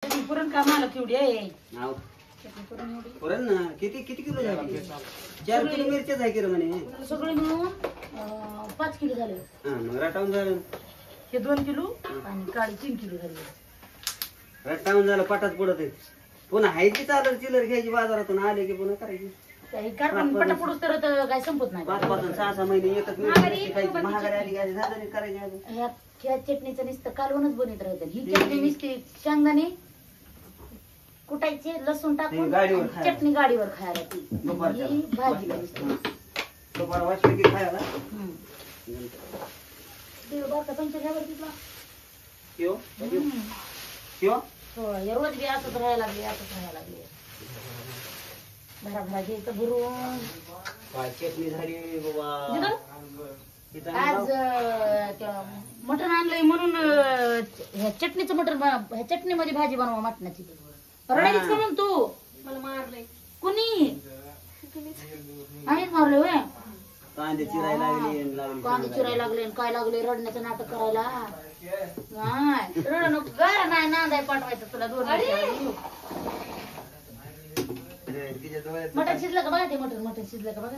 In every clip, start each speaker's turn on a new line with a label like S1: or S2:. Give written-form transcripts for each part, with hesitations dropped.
S1: पुरण कामाला केवढी आहे
S2: नाव
S1: पुरण एवढी
S2: पुरण ना किती किती किलो झाले 4 किलो मिरच्याच आहे की रे म्हणे
S1: सगळे मिळून 5 किलो झाले
S2: हा मग रटावून झालं
S1: हे 2 किलो आणि काळी 3 किलो झाले
S2: रटावून झालं पाटात पडत आहे पुन्हा हायची चालर चिलर घ्यायची बाजारातून आले की पुन्हा करायची
S1: काही कारण पटा पडूस तर काय संपत नाही
S2: 5 6 महिने एकच मिरची खायची महागारी आली घ्यायची झालं नाही करायची
S1: ह्या चटणीचं नुसतं कालवणच बनत राहतं ही चटणी नुसती शेंगदाणे कुटायचे लसूण टाकून चटणी गाडीवर खायला ती ही भाजी
S2: दुपार वाजता की खायला
S1: देव बाका पंचल्यावर तिथला
S2: कियो कियो
S1: हो रोज बी असंच राहायला लागले भरा घ्यायचं भरून
S2: काय चटणी झाली बाबा
S1: आज मटण आणलंय म्हणून ह्या चटणीचं मटण ह्या चटणीमध्ये भाजी बनवा मटणाची रडायच का म्हणून तू
S3: मला मारलंय
S1: कुणी आम्हीच मारले होय
S2: कांदे चिरायला लागले
S1: कांदे चिरायला लागले काय लागले रडण्याचं नाटक करायला नाही रड नको गारा नाही नांदाय पाठवायचं तुला 2 मटण शिजलं का बघा ते मटण शिजलं का बघा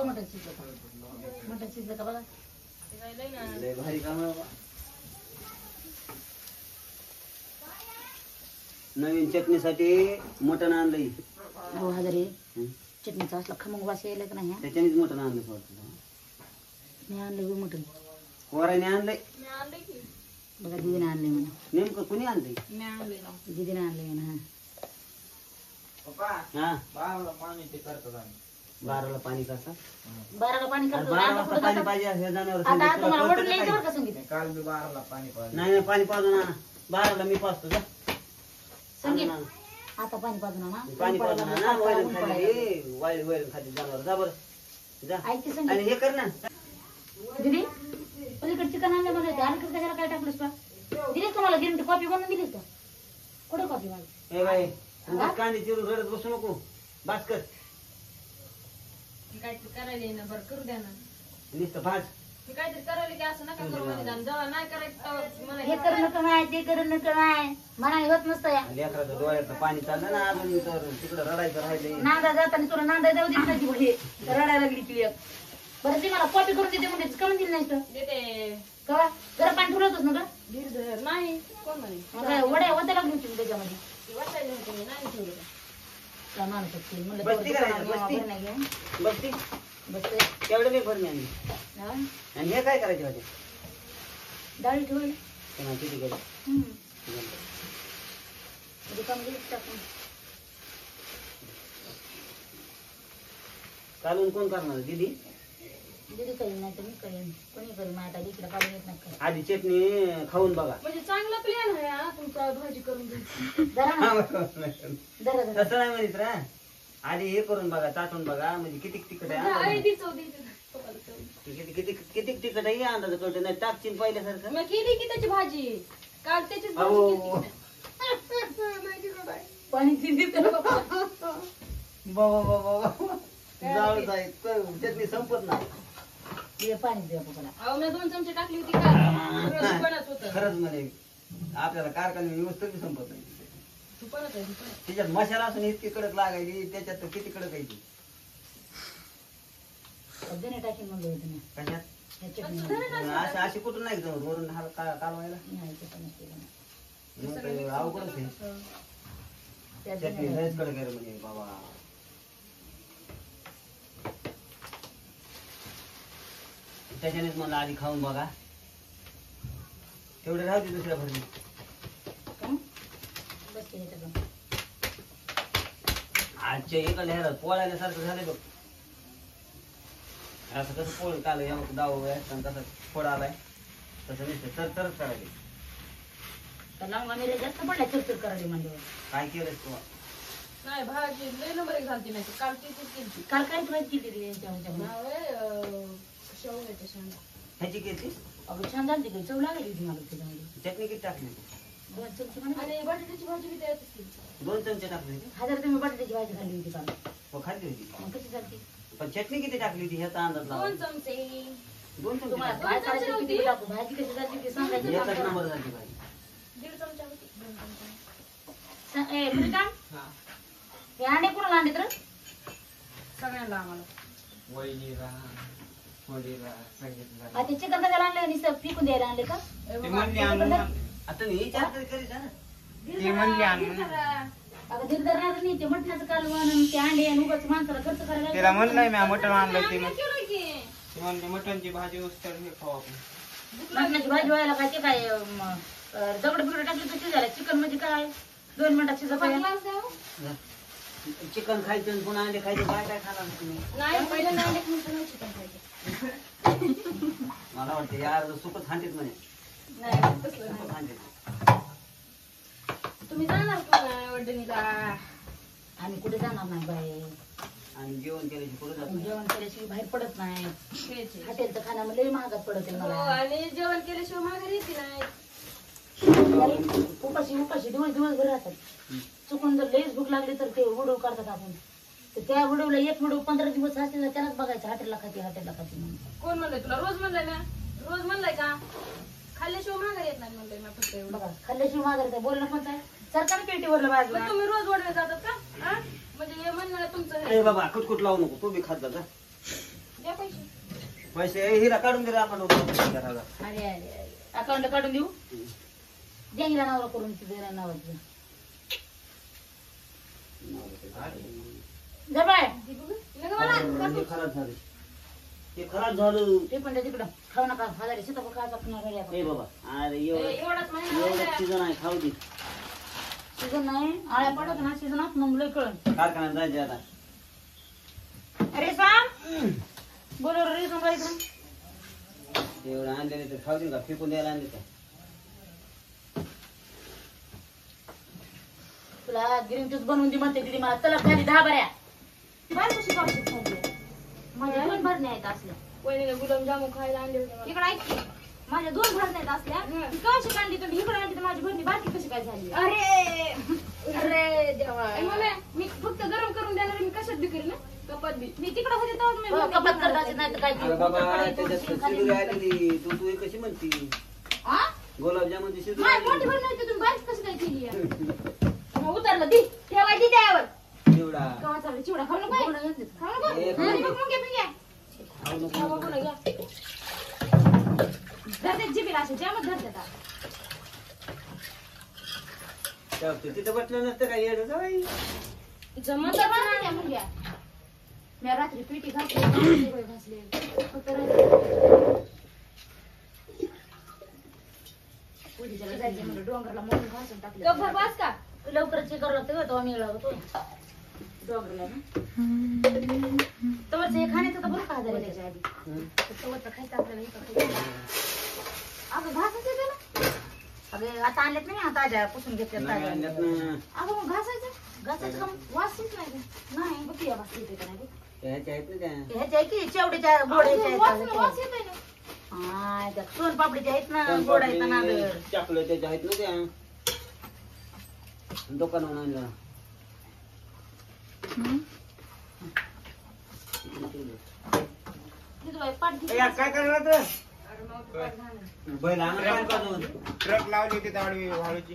S1: मटण शिजलं का बघा
S2: लय भारी काम आहे बाबा नवीन चटणीसाठी मटण आणलंय
S1: हो हजारे चटणीचा असला खमंग वास यायला का नाही
S2: त्याच्यानेच मटण आणलं
S1: मी आणलं मटण
S2: पोराने आणलंय
S1: बघा दीदीने आणलंय म्हणा
S2: नेमकं कुणी आणलंय
S1: दीदीने आणलंय ना
S2: हा 12ला पाणी कसं
S1: 12ला पाणी करतो
S2: 12 पाणी पाहिजे हे जनावर
S1: आता तुम्हाला ओढून यायचं बरं का संगीत
S2: काल मी 12ला पाणी पाजलं नाही पाणी पाजू ना 12ला मी पाजतो जा
S1: संगीत आता पाणी पाजू ना
S2: पाणी पाजू ना वैरण खाली वैरण खाली जनावर जा बरं जा
S1: ऐकते संगीत
S2: आणि हे कर ना
S1: दीदी पलीकडे चिकन आणलं मला आणखी कशाला काय टाकलंस का दिलीस का मला गिरणी कॉफी बनवून दिलीस का कुठं कॉफी माझी
S2: हे बाई कांदे चिरून रडत बसू नको बास कर
S3: काहीतरी करायला ना बरं करू द्या ना
S2: नुसतं भाज
S3: मी काहीतरी करायला की असं नका करू म्हणजे जेव्हा नाही करायचं मला
S1: हे करू नका माय ते करू नका माय मला होत नसतं या
S2: लेकराचं डोळ्याचं पाणी चाललं ना अजून तर तिकडं रडायचं राहिलं
S1: नांदा जाताना तुला नांदा जाऊ दिली नाही म्हणजे रडायला लागली ती एक बरं ती मला कॉपी करून देते म्हणजे का म्हणतील नाही तर
S3: देते
S1: का जरा पाणी ठेवलंच ना का
S3: धीर नाही कोण म्हणे
S1: मग वड्या वड्या लागली होती त्याच्यामध्ये
S3: ते वाचायला होते नाही ठेवलं
S1: काय माणूस असतील म्हणलं
S2: बसती करायचं बसती
S1: बसते
S2: तेवढं मी भरणी आणली आणि हे काय करायचे होते
S1: डाळी ठेवली
S2: किती गेलं
S1: टाकून
S2: कालून कोण करणार दीदी
S1: दिदी करीन नाही तर मी करीन कोणी करीन माझ्या दिदीला काढून येत नाही करेन
S2: आधी चटणी खाऊन बघा
S3: म्हणजे चांगला प्लॅन आहे हा तुमचा भाजी करून द्यायची
S1: जरा
S2: तसं नाही म्हणत रा आधी हे करून बघा चाटून बघा म्हणजे किती तिखट आहे किती किती किती तिखट आहे अंदाज कळत नाही टाकशील पहिल्यासारखं
S3: मग केली की त्याची भाजी काल त्याचीच भाजी
S1: पाणी दिली तर
S2: बाबा बाबा जाळ जाय चटणी संपत नाही
S1: पाणी द्या पप्पाला
S3: अहो मी 2 चमचे टाकली होती का
S2: खरंच म्हणे आपल्याला कारखान्यात व्यवस्थित बी संपत नाही त्याच्यात मसाला असून इतकी कडक लागायची त्याच्यात तर किती कडक यायची
S1: टाकीन मग
S2: कशात अशी कुठून नाही जाऊ वरून कालवायला अवघडच आहे चटणी लयच कडक आहे म्हणे बाबा त्याच्यानेच मला आधी खाऊन बघा तेवढे राहू दे दुसऱ्या भरणी आजच्या एका लहरात पोळायल्यासारखं झालंय बघ असं कसं पोळ काल दाव तसं फोड आलाय तसं नुसतं तर तरच करायचे
S1: जास्त पडला चिरचिर करायला म्हणजे
S2: काय केलं तू
S3: नाही भाजी लय नंबर 1 झालती नाही काल तीच केली
S1: काल काय भाजी केली
S3: शेवग्याच्या शेंगा
S2: ह्याची केली
S1: अगं छान झाली की चव लागली होती मला त्याच्यामध्ये
S2: चटणी किती टाकली
S1: 2 चमचे म्हणा
S3: आणि बटाट्याची भाजी बी त्यातच केली
S2: 2 चमचे टाकले
S1: हजार तुम्ही बटाट्याची भाजी खाल्ली होती काल
S2: हो खाल्ली होती
S1: मग कशी झाली
S2: पण चटणी किती टाकली होती ह्याचा अंदाज लावा
S3: 2 चमचे
S2: 2 चमचे
S1: तुम्हाला काय करायचं किती टाकू भाजी कशी झाली ते सांगायचं
S2: एकच नंबर झाली भाजी
S3: 1.5 चमचा होती 2 चमचा
S1: ए प्रीतम हे अंडे कोणाला आणले तर
S3: सगळ्यांना आम्हाला
S1: ते चिकन कशाला आणलं नुसतं फेकून द्यायला आणले का
S2: आता मी विचार तरी करीत आहे ना.
S1: अगं धीरधरणार नाही ते मटणाचं कालवण आणि ते अंडे आणि उगाच माणसाला खर्च करायला
S4: तिला म्हणलंय मी मटण आणलं ते
S3: केलं की
S4: म्हणते मटणची भाजी उस्तर हे खाऊ आपण.
S1: मटणाची भाजी व्हायला काय ते काय दगड बिगड टाकले तर झालं चिकन म्हणजे काय 2 मिनिटात शिजत आहे.
S3: ग्लास द्या.
S2: चिकन खायचं आणि पुन्हा अंडे खायचं काय काय खाणार तुम्ही?
S3: नाही पहिल्यांदा अंडे खाऊन नाही चिकन खायचं.
S2: मला वाटतं यार सुकत खांटीत म्हणे.
S3: नाही तसलं नाही.
S2: सुकत खांटीत.
S3: तुम्ही जाणार का वडणीला?
S1: आम्ही कुठे जाणार नाही बाई
S2: आणि जेवण केल्याची पुढे जात नाही.
S1: जेवण केल्याशिवाय बाहेर पडत नाही.
S3: खायचे.
S1: हॉटेलचं खाणं लई महागात पडत
S3: हो,
S1: मला.
S3: आणि जेवण केल्याशिवाय माघारी येते नाही.
S1: उपाशी दिवसभर राहतात. चुकून जर लईच भूक लागली तर ते व्हिडिओ काढतात आपण. तर त्या व्हिडिओला एक व्हिडिओ 15 दिवस असते तर त्यालाच बघायचं हॉटेलला खाते म्हणून.
S3: कोण म्हणलंय तुला? रोज म्हणलंय ना? रोज म्हणलंय का? खाल्ल्याशिवाय माघारी येत नाही म्हणलंय ना फक्त एवढं.
S1: बघा खाल्ल्याशिवाय माघारी काय बोलणं पण काय सरकार पेटीवरलं बाजू
S3: मग तुम्ही रोज वडवे जातात का? हा? म्हणजे हे म्हणणं आहे तुमचं हे.
S2: अरे बाबा कुटकुट लावू नको तू बी खात जा.
S3: द्या पैसे.
S2: पैसे हिरा काढून दे रे आपण घराला.
S1: अरे अकाउंट काढून देऊ द्या हिला नावला करून तिथे नावाचं जा बाय
S3: नका मला.
S2: हे खराब झालं. हे खराब झालं.
S1: ते पण तिकडं खाऊ नका हजारी सीताफळ खायचा पुन्हा
S2: ए बाबा अरे
S3: एवढाच महिना
S2: एवढं सीझन आहे खाऊ दे.
S1: सीझन नाही आळ्या पडत ना सीझनात मग लय कळण
S2: कारखान्यात जायचे आता.
S1: अरे सांग बोलवर रे सांग इकडं
S2: एवढं आणलेले तर खाऊ दे का फेकून द्यायला आणले का?
S1: तुला ग्रीन ज्यूस बनवून दे म्हणते तिथे मला तलप खाली 10 बऱ्या बाय कशी पावशी खाल्ली माझ्या 2 भरण्या आहेत असल्या
S3: वहिनीने गुलाबजामुन खायला आणले होते मला.
S1: इकडे ऐक की, माझ्या 2 भरण्या आहेत असल्या ती कशी काढली तुम्ही इकडे आणली तर माझी भरणी बाकी कशी काय झाली
S3: अरे देवा. मम्मी, मी फक्त गरम करून देणार. मी कशात बी करीन ना कपात बी. मी तिकडे होते तेव्हा मी
S1: कपात करता नाही तर काय ते
S2: अरे बाबा
S1: उकडकडे
S2: त्याच्यात
S1: थोडीशी खाली
S2: शिदुरी आलेली तू तू हे कशी म्हणती?
S1: हा?
S2: गुलाबजामुनची शिदुरी
S1: माझी मोठी
S2: आलेली.
S1: भरणी होती तुम्ही बारीक कशी काय केली आहे? मग उतरलं दी ठेवायची त्यावर
S2: एवढा
S1: केव्हा चाललं चिवडा खाऊ नको खाऊ नको
S2: ए,
S1: आणि मग मग घे पिंग्या
S2: खाऊ नको.
S3: खाऊ नको ना, घ्या.
S1: धरते जिबीला असे जामच धरते आता.
S2: त्या- तिथं बसलं नसतं काय येडं जाई.
S3: जमत
S1: तर बांधून द्या मुलग्या. मी रात्री पिठी घातली घासले फक्त उद्याच्याला जायचं म्हणलं डोंगरला म्हणून घासून टाकले
S3: गप्प बस का?
S1: लवकरच हे करावं लागतं तेव्हा मिळाला होतो डोंगरला ना तवरच हे खाण्याचं तर बरं का आजार त्याच्या आधी तवरचं खायचं आपल्याला इथं अगं घासायचं त्याला अगं आता आणलेत नाही आता ताज्या पुसून घेतल्या
S2: नाही
S1: ताज्या
S2: आणल्यात ना.
S1: अगं मग घासायचं का वास येत नाही बघ या वास येते का नाही
S2: ह्याच्या आहेत ना त्या.
S1: ह्याच्या आहे की शेवटीच्या गोड्याच्या
S3: वास येतोय ना.
S1: हा त्या सोनपापडीच्या आहेत ना गोडायचा नादर
S2: चॉकलेट त्याच्या आहेत ना त्या दुकानावर आणलं.
S1: तिथं बाई पाठ
S2: ए, यार, काय करणार तर
S3: अरे मग तू काय झालं?
S2: बैल आणा पाणी पाजवून.
S4: ट्रक लावली होती दाढी वाळूची.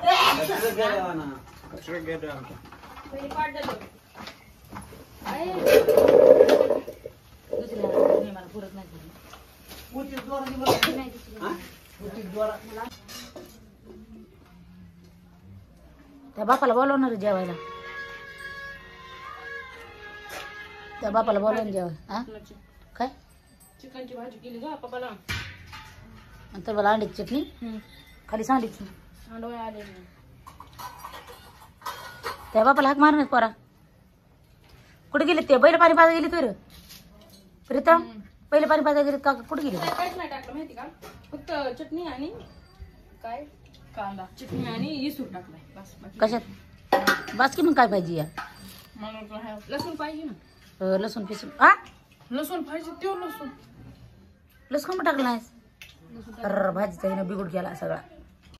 S2: त्याच्यातच गेलं आणा.
S4: ट्रक गेलो आमचा.
S3: पहिले पाठ झालं. आहे.
S1: दुसऱ्या नाही मला पुरत नाही नाही दुसरी.
S2: हा?
S1: त्या बापाला बोलवणार जेवायला त्या बापाला बोलवून जेवायला हा काय
S3: चिकनची भाजी केली का पप्पाला?
S1: नंतर मला अंड्याची चटणी खाली सांडीची
S3: सांडोळे आले मी.
S1: त्या बापाला हाक मारणार पोरा कुठे गेले ते बैल पाणी पाजा गेली तर प्रीतम पहिले पाणी पाजा गेले का कुठे गेले
S3: काय काहीच नाही टाकलं माहिती का? फक्त चटणी आणि काय कांदा चटणी आणि इसूर टाकलाय बस. बाकी
S1: कशात बास की मग काय पाहिजे या
S3: मला लसूण पाहिजे ना.
S1: लसूण पिसून हा
S3: लसूण पाहिजे तेव्हा लसूण.
S1: लसूण टाकलं नाहीस अर भाजीचा हिनं बिघूड केला सगळा